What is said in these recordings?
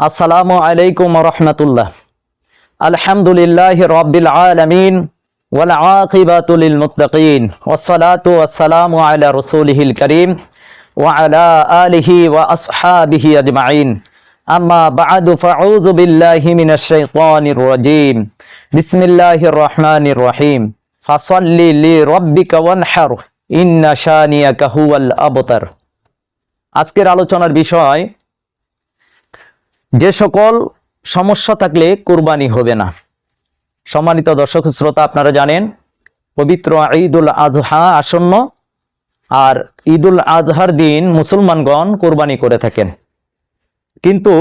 আসসালামু আলাইকুম ওয়া রাহমাতুল্লাহ। আলহামদুলিল্লাহি রাব্বিল আলামিন ওয়াল আকিবাতু লিল মুত্তাকিন ওয়াসসালাতু ওয়াসসালামু আলা রাসূলিহিল কারীম ওয়া আলা আলিহি ওয়া আসহাবিহি আজমাইন। আম্মা বা'দু ফাউযু বিল্লাহি মিনাশ শাইতানির রাজীম। বিসমিল্লাহির রহমানির রহিম। ফাসাল্লি লিরাব্বিকা ওয়ানহার ইন্না শানিয়াকা হুয়াল আবতার। আজকের আলোচনার বিষয়, যে সকল সমস্যা থাকলে কুরবানি হবে না। সম্মানিত দর্শক শ্রোতা, আপনারা জানেন পবিত্র ঈদুল আজহা আসন্ন, আর ঈদুল আজহার দিন মুসলমানগণ কুরবানি করে থাকেন। কিন্তু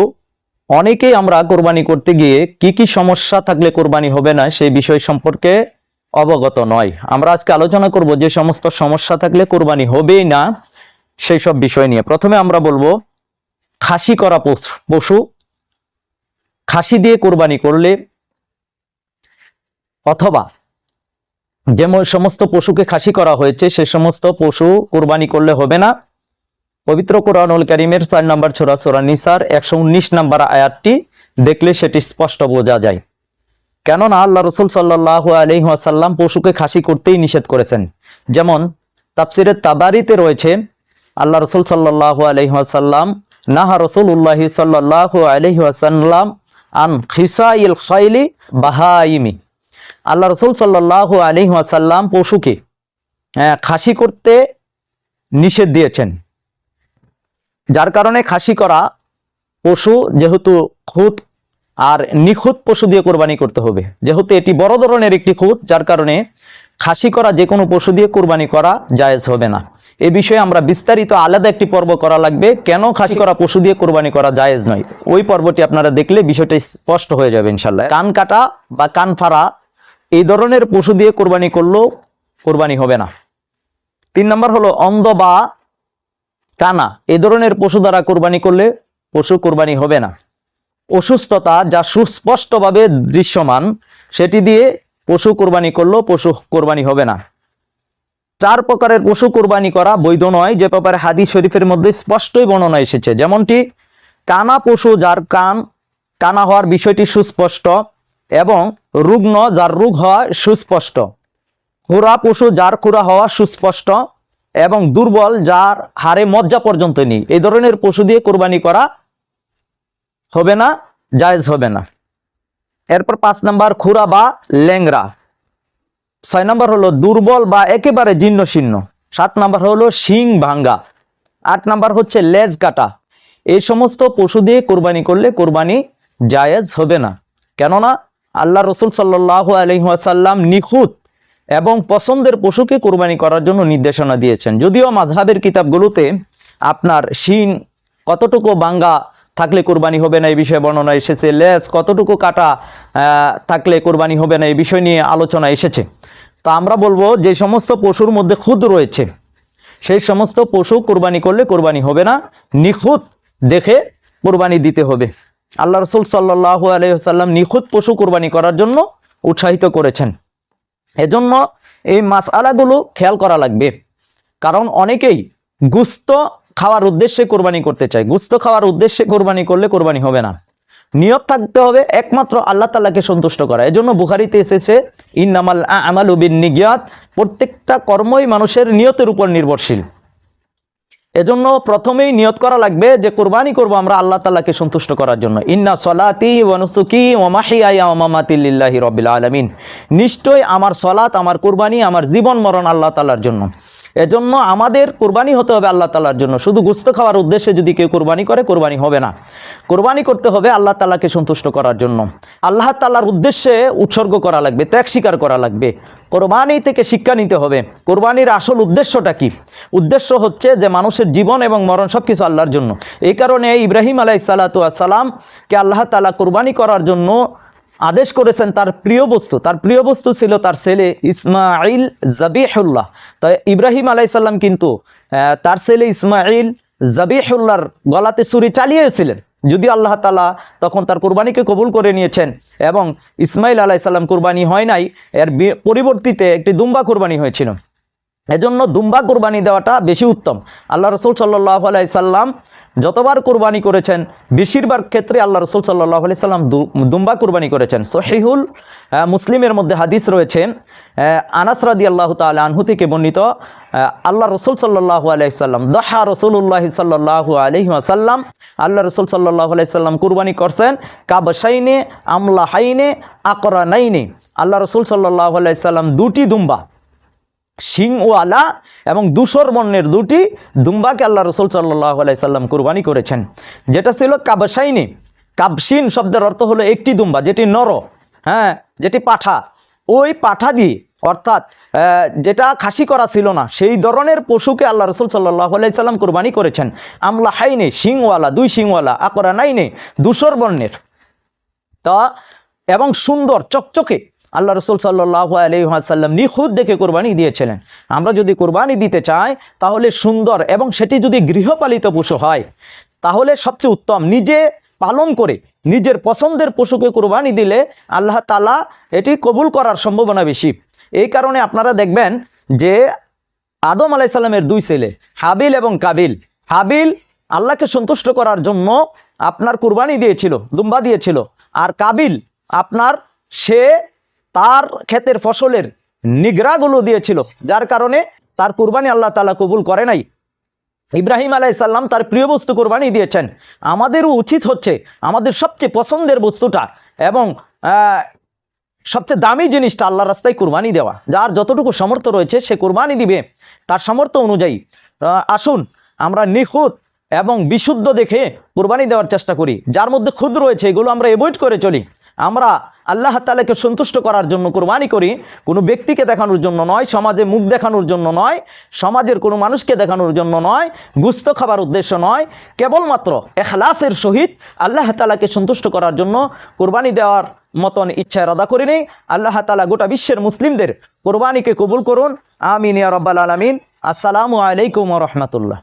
অনেকেই আমরা কুরবানি করতে গিয়ে কি কি সমস্যা থাকলে কুরবানি হবে না সেই বিষয় সম্পর্কে অবগত নয়। আমরা আজকে আলোচনা করব যে সমস্ত সমস্যা থাকলে কুরবানি হবেই না সেই সব বিষয় নিয়ে। প্রথমে আমরা বলবো খাসি করা পশু। খাসি দিয়ে কোরবানি করলে অথবা যে সমস্ত পশুকে খাসি করা হয়েছে সে সমস্ত পশু কোরবানি করলে হবে না। পবিত্র কোরআনুল কারীমের 4 নম্বর সূরা সূরা নিসার 119 নম্বর আয়াতটি দেখলে সেটি স্পষ্ট বোঝা যায়। কেননা আল্লাহ রাসূল সাল্লাল্লাহু আলাইহি ওয়াসাল্লাম পশুকে খাসি করতেই নিষেধ করেছেন। যেমন তাফসিরে তাবারিতে রয়েছে, আল্লাহ রাসূল সাল্লাল্লাহু আলাইহি ওয়াসাল্লাম নাহা রাসূলুল্লাহি সাল্লাল্লাহু আলাইহি ওয়াসাল্লাম আন খিসাইল খাইলি বাহাইমি। আল্লাহ রাসূল সাল্লাল্লাহু আলাইহি ওয়াসাল্লাম পশুকে খাসি করতে নিষেধ দিয়েছেন, যার কারণে খাসি করা পশু যেহেতু খুদ আর নিখুঁত পশু দিয়ে কোরবানি করতে হবে, যেহেতু এটি বড় ধরনের একটি খুঁত, যার কারণে খাসি করা যে কোনো পশু দিয়ে কোরবানি করা জায়েজ হবে না। এ বিষয়ে আমরা বিস্তারিত আলাদা একটি পর্ব করা লাগবে, কেন খাসি করা পশু দিয়ে কোরবানি করা জায়েজ নয়। ওই পর্বটি আপনারা দেখলে বিষয়টা স্পষ্ট হয়ে যাবে ইনশাল্লাহ। কান কাটা বা কান ফাড়া এই ধরনের পশু দিয়ে কোরবানি করলেও কোরবানি হবে না। 3 নম্বর হলো অন্ধ বা কানা এই ধরনের পশু দ্বারা কোরবানি করলে পশু কোরবানি হবে না। অসুস্থতা যা সুস্পষ্টভাবে দৃশ্যমান সেটি দিয়ে পশু কোরবানি করলেও পশু কোরবানি হবে না। 4 প্রকারের পশু কোরবানি করা বৈধ নয়, যে ব্যাপারে হাদিস শরীফের মধ্যে স্পষ্টই বর্ণনা এসেছে। যেমনটি কানা পশু যার কানা হওয়ার বিষয়টি সুস্পষ্ট এবং রুগ্ন যার রোগ হওয়া সুস্পষ্ট, খুরা পশু যার খুরা হওয়া সুস্পষ্ট এবং দুর্বল যার হাড়ে মজ্জা পর্যন্ত নেই, এই ধরনের পশু দিয়ে কোরবানি করা হবে না, জায়েজ হবে না। এরপর 5 নম্বর খুরা বা ল্যাংরা। 6 নম্বর হলো দুর্বল বা একেবারে জীর্ণ শীর্ণ। 7 নম্বর হলো শিং ভাঙ্গা। 8 নম্বর হচ্ছে লেজ কাটা। এই সমস্ত পশু দিয়ে কোরবানি করলে কোরবানি জায়েজ হবে না। কেননা আল্লাহ রাসূল সাল্লাল্লাহু আলাইহি ওয়াসাল্লাম নিখুঁত এবং পছন্দের পশুকে কোরবানি করার জন্য নির্দেশনা দিয়েছেন। যদিও মাযহাবের কিতাবগুলোতে আপনার শিং কতটুকু ভাঙ্গা থাকলে কোরবানি হবে না এই বিষয়ে বর্ণনা এসেছে, লেজ কতটুকু কাটা থাকলে কোরবানি হবে না এই বিষয় নিয়ে আলোচনা এসেছে। তো আমরা বলবো যে সমস্ত পশুর মধ্যে খুদ রয়েছে সেই সমস্ত পশু কোরবানি করলে কোরবানি হবে না, নিখুঁত দেখে কোরবানি দিতে হবে। আল্লাহ রাসূল সাল্লাল্লাহু আলাইহি ওয়াসাল্লাম নিখুঁত পশু কোরবানি করার জন্য উৎসাহিত করেছেন। এজন্য এই মাসআলাগুলো খেয়াল করা লাগবে, কারণ অনেকেই গোশত খাওয়ার উদ্দেশ্যে কোরবানি করতে চায়। গোশত খাওয়ার উদ্দেশ্যে কোরবানি করলে কোরবানি হবে না। নিয়ত থাকতে হবে একমাত্র আল্লাহ তাআলাকে সন্তুষ্ট করা। এজন্য বুখারীতে এসেছে ইন্নামাল আমালু বিন্নিয়াত, প্রত্যেকটা কর্মই মানুষের নিয়তের উপর নির্ভরশীল। এজন্য প্রথমেই নিয়ত করা লাগবে যে কোরবানি করব আমরা আল্লাহ তাআলাকে সন্তুষ্ট করার জন্য। ইন্না সলাতি ওয়া নুসুকি ওয়া মাহইয়ায়া ওয়া মামাতি লিল্লাহি রাব্বিল আলামিন। নিশ্চয় আমার সলাত, আমার কোরবানি, আমার জীবন মরণ আল্লাহ তাআলার জন্য। এজন্য আমাদের কোরবানি হতে হবে আল্লাহ তাআলার জন্য। শুধু গোশত খাওয়ার উদ্দেশ্যে যদি কেউ কোরবানি করে কোরবানি হবে না। কোরবানি করতে হবে আল্লাহ তাআলাকে সন্তুষ্ট করার জন্য। আল্লাহ তাআলার উদ্দেশ্যে উৎসর্গ করা লাগবে, ত্যাগ স্বীকার করা লাগবে। কোরবানি থেকে শিক্ষা নিতে হবে কোরবানির আসল উদ্দেশ্যটা কি। উদ্দেশ্য হচ্ছে যে মানুষের জীবন এবং মরণ সব কিছু আল্লাহর জন্য। এই কারণে ইব্রাহিম আলাইহিস সালাতু ওয়াস সালামকে আল্লাহ তাআলা কোরবানি করার জন্য আদেশ করেছেন। তার প্রিয় বস্তু ছিল তার ছেলে ইসমাঈল জাবিহুল্লাহ। তাই ইব্রাহিম আলাইহিস সালাম কিন্তু তার ছেলে ইসমাঈল জাবিহুল্লাহর গলাতে ছুরি চালিয়েছিলেন, যদিও আল্লাহ তাআলা তখন তার কোরবানিকে কবুল করে নিয়েছেন এবং ইসমাঈল আলাইহিস সালাম কোরবানি হয় নাই, এর পরিবর্তিতে একটি দুম্বা কোরবানি হয়েছিল। এজন্য দুম্বা কোরবানি দেওয়াটা বেশি উত্তম। আল্লাহ রাসূল সাল্লাল্লাহু আলাইহি সাল্লাম যতবার কুরবানি করেছেন বেশিরভাগ ক্ষেত্রে আল্লাহ রসুল সাল্লাল্লাহু আলাইহি সাল্লাম দুম্বা কুরবানি করেছেন। সহিহুল মুসলিমের মধ্যে হাদিস রয়েছে, আনাস রাদিয়াল্লাহু তাআলা আনহু থেকে বর্ণিত, আল্লাহ রসুল সাল্লাল্লাহু আলাইহি সাল্লাম দহা রাসূলুল্লাহ সাল্লাল্লাহু আলাইহি ওয়াসাল্লাম, আল্লাহ রসুল সাল্লাল্লাহু আলাইহি সাল্লাম কুরবানি করছেন কাবশাইনে আমলাহাইনে আকরানাইনে। আল্লাহ রসুল সাল্লাল্লাহু আলাইহি সাল্লাম দুটি দুম্বা, শিংওয়ালা এবং ধূসর বর্ণের দুটি দুম্বাকে আল্লাহ রসুল সাল্লাল্লাহু আলাইহি সাল্লাম কুরবানি করেছেন, যেটা ছিল কাবশাইনে। কাবশিন শব্দের অর্থ হলো একটি দুম্বা, যেটি নর, হ্যাঁ, যেটি পাঠা। ওই পাঠা দিয়ে, অর্থাৎ যেটা খাসি করা ছিল না, সেই ধরনের পশুকে আল্লাহ রসুল সাল্লাল্লাহু আলাইহি সাল্লাম কুরবানি করেছেন। আমলা হাইনে শিংওয়ালা, দুই শিংওয়ালা, আকরানাইনে ধূসর বর্ণের, তা এবং সুন্দর চকচকে আল্লাহ রসুল সাল্লাল্লাহু আলাইহি ওয়াসাল্লাম নিখুঁত দেখে কোরবানি দিয়েছিলেন। আমরা যদি কোরবানি দিতে চাই তাহলে সুন্দর, এবং সেটি যদি গৃহপালিত পশু হয় তাহলে সবচেয়ে উত্তম। নিজে পালন করে নিজের পছন্দের পশুকে কোরবানি দিলে আল্লাহ তাআলা এটি কবুল করার সম্ভাবনা বেশি। এই কারণে আপনারা দেখবেন যে আদম আলাইহিস সালামের দুই ছেলে হাবিল এবং কাবিল, হাবিল আল্লাহকে সন্তুষ্ট করার জন্য আপনার কুরবানি দিয়েছিল, দুম্বা দিয়েছিল, আর কাবিল আপনার সে তার ক্ষেতের ফসলের নিগড়াগুলো দিয়েছিল, যার কারণে তার কুরবানি আল্লাহ তাআলা কবুল করে নাই। ইব্রাহিম আলাইহিস সালাম তার প্রিয় বস্তু কুরবানি দিয়েছেন। আমাদেরও উচিত হচ্ছে আমাদের সবচেয়ে পছন্দের বস্তুটা এবং সবচেয়ে দামি জিনিসটা আল্লাহর রাস্তায় কুরবানি দেওয়া। যার যতটুকু সামর্থ্য রয়েছে সে কুরবানি দিবে তার সামর্থ্য অনুযায়ী। আসুন আমরা নিখুঁত এবং বিশুদ্ধ দেখে কুরবানি দেওয়ার চেষ্টা করি। যার মধ্যে খুদ রয়েছে এগুলো আমরা অ্যাভয়েড করে চলি। আমরা আল্লাহ তাআলাকে সন্তুষ্ট করার জন্য কুরবানি করি, কোনো ব্যক্তিকে দেখানোর জন্য নয়, সমাজে মুখ দেখানোর জন্য নয়, সমাজের কোনো মানুষকে দেখানোর জন্য নয়, গুস্ত খাবার উদ্দেশ্য নয়, কেবলমাত্র ইখলাসের সহিত আল্লাহ তাআলাকে সন্তুষ্ট করার জন্য কুরবানি দেওয়ার মতন ইচ্ছা ইরাদা করে নেই। আল্লাহ তাআলা গোটা বিশ্বের মুসলিমদের কুরবানিকে কবুল করুন, আমিন ইয়া রাব্বাল আলামিন। আসসালামু আলাইকুম ওয়া রাহমাতুল্লাহ।